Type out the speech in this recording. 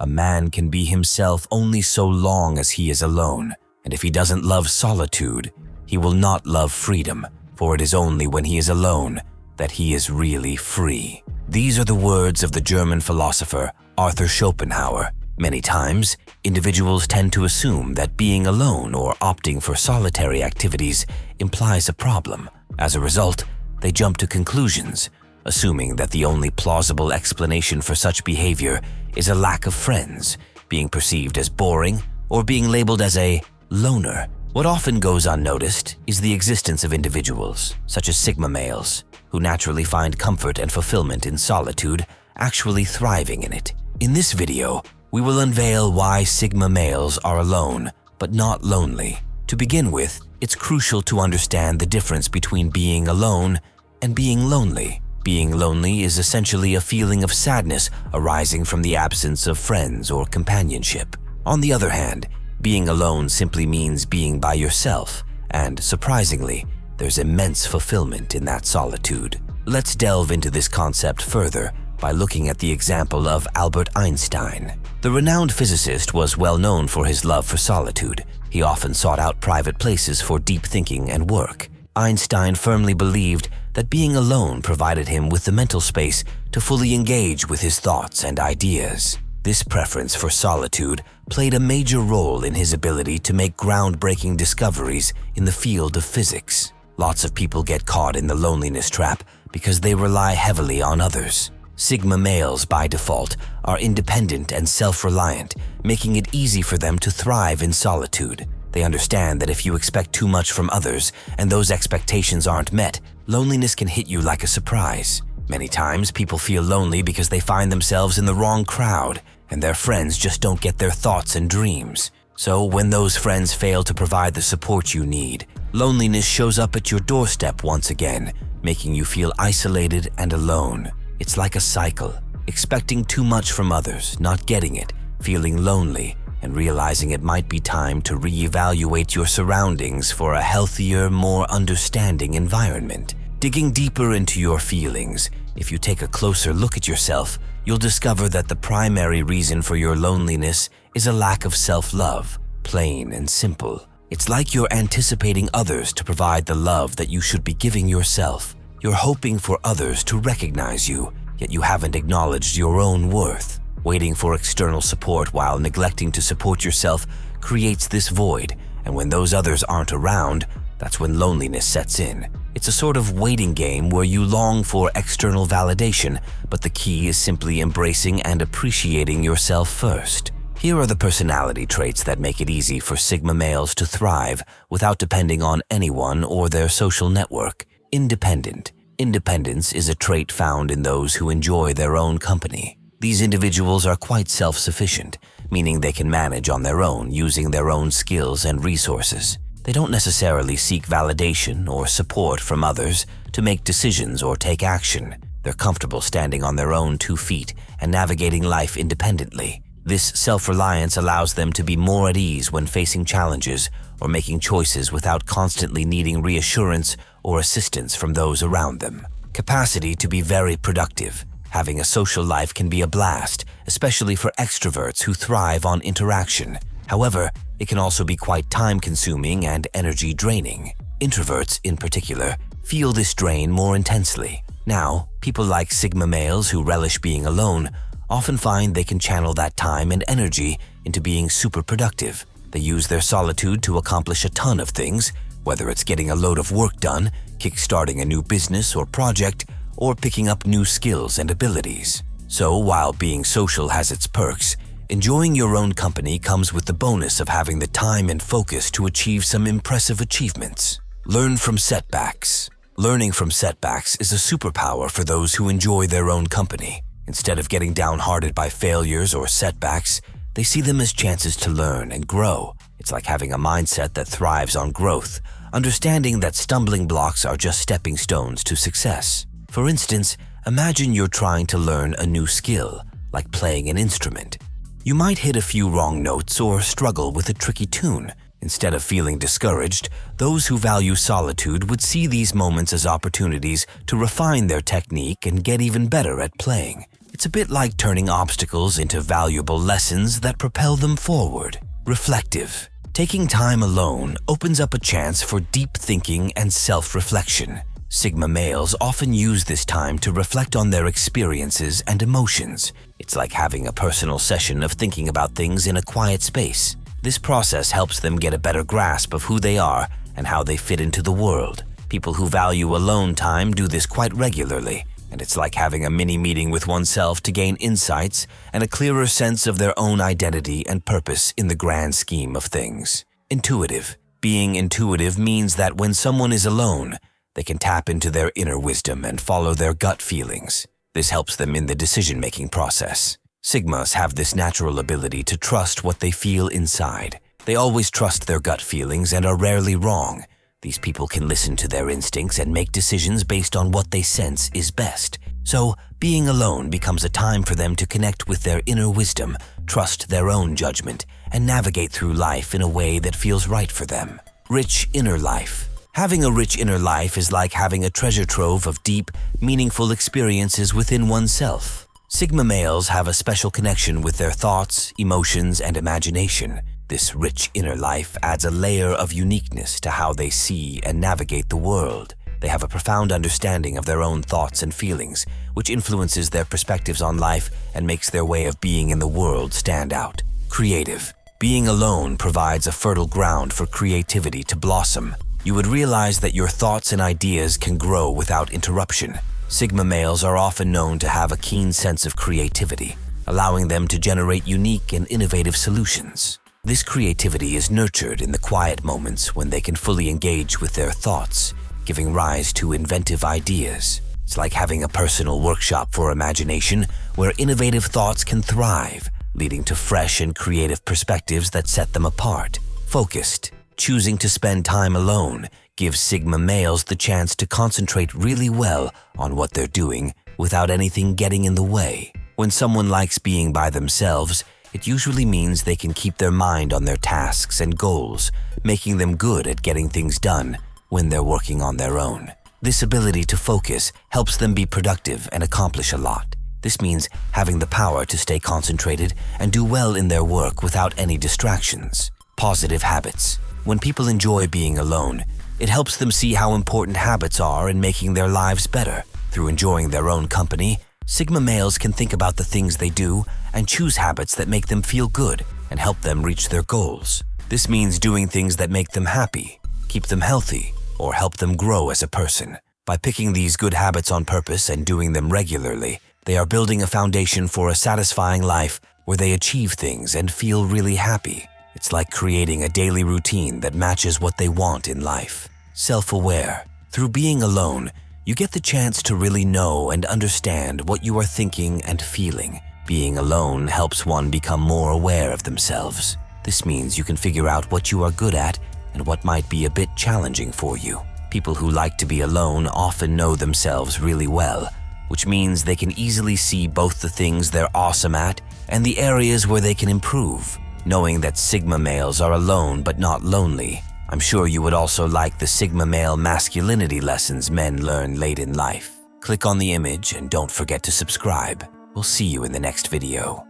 A man can be himself only so long as he is alone, and if he doesn't love solitude, he will not love freedom, for it is only when he is alone that he is really free. These are the words of the German philosopher Arthur Schopenhauer. Many times, individuals tend to assume that being alone or opting for solitary activities implies a problem. As a result, they jump to conclusions, assuming that the only plausible explanation for such behavior is a lack of friends, being perceived as boring, or being labeled as a loner. What often goes unnoticed is the existence of individuals, such as Sigma males, who naturally find comfort and fulfillment in solitude, actually thriving in it. In this video, we will unveil why Sigma males are alone, but not lonely. To begin with, it's crucial to understand the difference between being alone and being lonely. Being lonely is essentially a feeling of sadness arising from the absence of friends or companionship. On the other hand, being alone simply means being by yourself, and surprisingly, there's immense fulfillment in that solitude. Let's delve into this concept further by looking at the example of Albert Einstein. The renowned physicist was well known for his love for solitude. He often sought out private places for deep thinking and work. Einstein firmly believed that being alone provided him with the mental space to fully engage with his thoughts and ideas. This preference for solitude played a major role in his ability to make groundbreaking discoveries in the field of physics. Lots of people get caught in the loneliness trap because they rely heavily on others. Sigma males, by default, are independent and self-reliant, making it easy for them to thrive in solitude. They understand that if you expect too much from others and those expectations aren't met, loneliness can hit you like a surprise. Many times, people feel lonely because they find themselves in the wrong crowd, and their friends just don't get their thoughts and dreams. So when those friends fail to provide the support you need, loneliness shows up at your doorstep once again, making you feel isolated and alone. It's like a cycle, expecting too much from others, not getting it, feeling lonely, and realizing it might be time to reevaluate your surroundings for a healthier, more understanding environment. Digging deeper into your feelings, if you take a closer look at yourself, you'll discover that the primary reason for your loneliness is a lack of self-love, plain and simple. It's like you're anticipating others to provide the love that you should be giving yourself. You're hoping for others to recognize you, yet you haven't acknowledged your own worth. Waiting for external support while neglecting to support yourself creates this void, and when those others aren't around, that's when loneliness sets in. It's a sort of waiting game where you long for external validation, but the key is simply embracing and appreciating yourself first. Here are the personality traits that make it easy for Sigma males to thrive without depending on anyone or their social network. Independent. Independence is a trait found in those who enjoy their own company. These individuals are quite self-sufficient, meaning they can manage on their own using their own skills and resources. They don't necessarily seek validation or support from others to make decisions or take action. They're comfortable standing on their own 2 feet and navigating life independently. This self-reliance allows them to be more at ease when facing challenges or making choices without constantly needing reassurance or assistance from those around them. Capacity to be very productive. Having a social life can be a blast, especially for extroverts who thrive on interaction. However, it can also be quite time-consuming and energy-draining. Introverts, in particular, feel this drain more intensely. Now, people like Sigma males who relish being alone often find they can channel that time and energy into being super productive. They use their solitude to accomplish a ton of things, whether it's getting a load of work done, kickstarting a new business or project, or picking up new skills and abilities. So while being social has its perks, enjoying your own company comes with the bonus of having the time and focus to achieve some impressive achievements. Learn from setbacks. Learning from setbacks is a superpower for those who enjoy their own company. Instead of getting downhearted by failures or setbacks, they see them as chances to learn and grow. It's like having a mindset that thrives on growth, understanding that stumbling blocks are just stepping stones to success. For instance, imagine you're trying to learn a new skill, like playing an instrument. You might hit a few wrong notes or struggle with a tricky tune. Instead of feeling discouraged, those who value solitude would see these moments as opportunities to refine their technique and get even better at playing. It's a bit like turning obstacles into valuable lessons that propel them forward. Reflective. Taking time alone opens up a chance for deep thinking and self-reflection. Sigma males often use this time to reflect on their experiences and emotions. It's like having a personal session of thinking about things in a quiet space. This process helps them get a better grasp of who they are and how they fit into the world. People who value alone time do this quite regularly, and it's like having a mini-meeting with oneself to gain insights and a clearer sense of their own identity and purpose in the grand scheme of things. Intuitive. Being intuitive means that when someone is alone, they can tap into their inner wisdom and follow their gut feelings. This helps them in the decision-making process. Sigmas have this natural ability to trust what they feel inside. They always trust their gut feelings and are rarely wrong. These people can listen to their instincts and make decisions based on what they sense is best. So, being alone becomes a time for them to connect with their inner wisdom, trust their own judgment, and navigate through life in a way that feels right for them. Rich inner life. Having a rich inner life is like having a treasure trove of deep, meaningful experiences within oneself. Sigma males have a special connection with their thoughts, emotions, and imagination. This rich inner life adds a layer of uniqueness to how they see and navigate the world. They have a profound understanding of their own thoughts and feelings, which influences their perspectives on life and makes their way of being in the world stand out. Creative. Being alone provides a fertile ground for creativity to blossom. You would realize that your thoughts and ideas can grow without interruption. Sigma males are often known to have a keen sense of creativity, allowing them to generate unique and innovative solutions. This creativity is nurtured in the quiet moments when they can fully engage with their thoughts, giving rise to inventive ideas. It's like having a personal workshop for imagination where innovative thoughts can thrive, leading to fresh and creative perspectives that set them apart. Focused. Choosing to spend time alone gives Sigma males the chance to concentrate really well on what they're doing without anything getting in the way. When someone likes being by themselves, it usually means they can keep their mind on their tasks and goals, making them good at getting things done when they're working on their own. This ability to focus helps them be productive and accomplish a lot. This means having the power to stay concentrated and do well in their work without any distractions. Positive habits. When people enjoy being alone, it helps them see how important habits are in making their lives better. Through enjoying their own company, Sigma males can think about the things they do and choose habits that make them feel good and help them reach their goals. This means doing things that make them happy, keep them healthy, or help them grow as a person. By picking these good habits on purpose and doing them regularly, they are building a foundation for a satisfying life where they achieve things and feel really happy. It's like creating a daily routine that matches what they want in life. Self-aware. Through being alone, you get the chance to really know and understand what you are thinking and feeling. Being alone helps one become more aware of themselves. This means you can figure out what you are good at and what might be a bit challenging for you. People who like to be alone often know themselves really well, which means they can easily see both the things they're awesome at and the areas where they can improve. Knowing that Sigma males are alone but not lonely, I'm sure you would also like the Sigma male masculinity lessons men learn late in life. Click on the image and don't forget to subscribe. We'll see you in the next video.